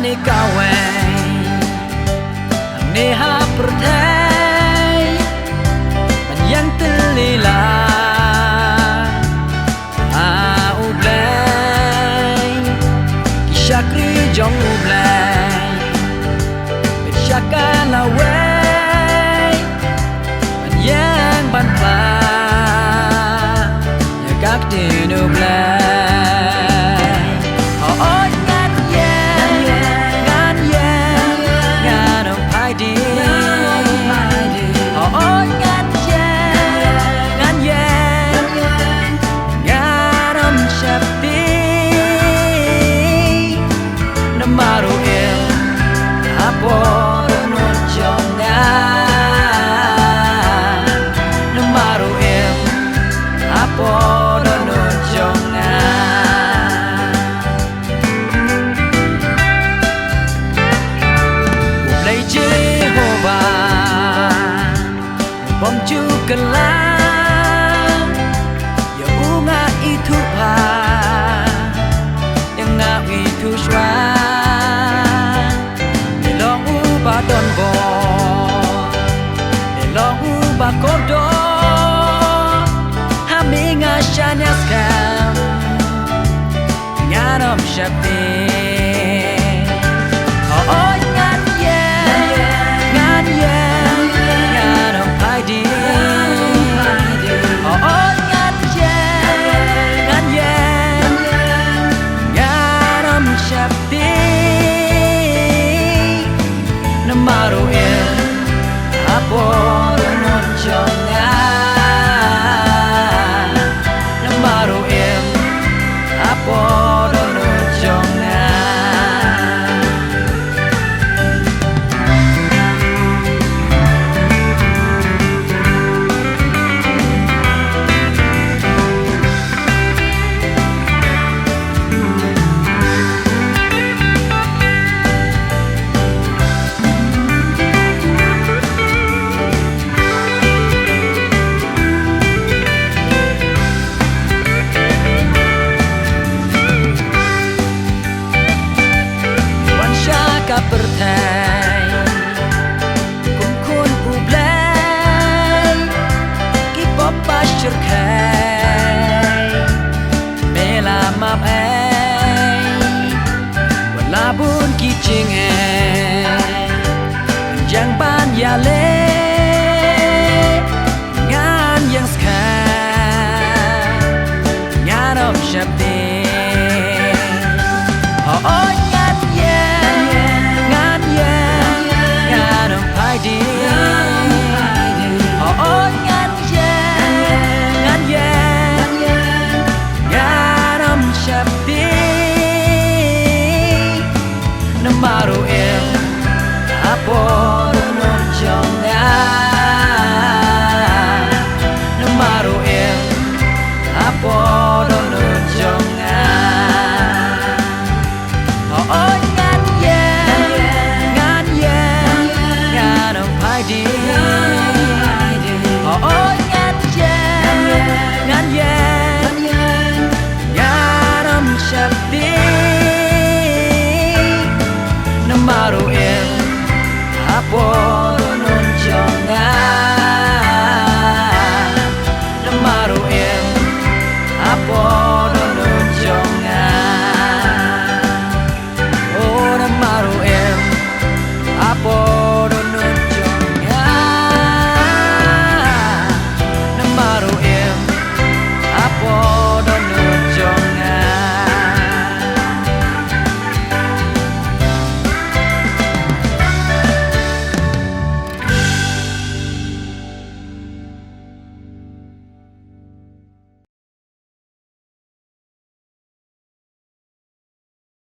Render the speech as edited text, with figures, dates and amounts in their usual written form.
ni kawan ni ha pertai yang telila ublay kisakri jong ublay bersakala way yang banpa gak din ublay bom cukelang ya bunga itu pa yang ngap itu swa elong uba don bo elong uba kodo haminga shanya skam nyanom shakti pertai kun kun ublay ki popa shirkai mela map ai wala bun ki ching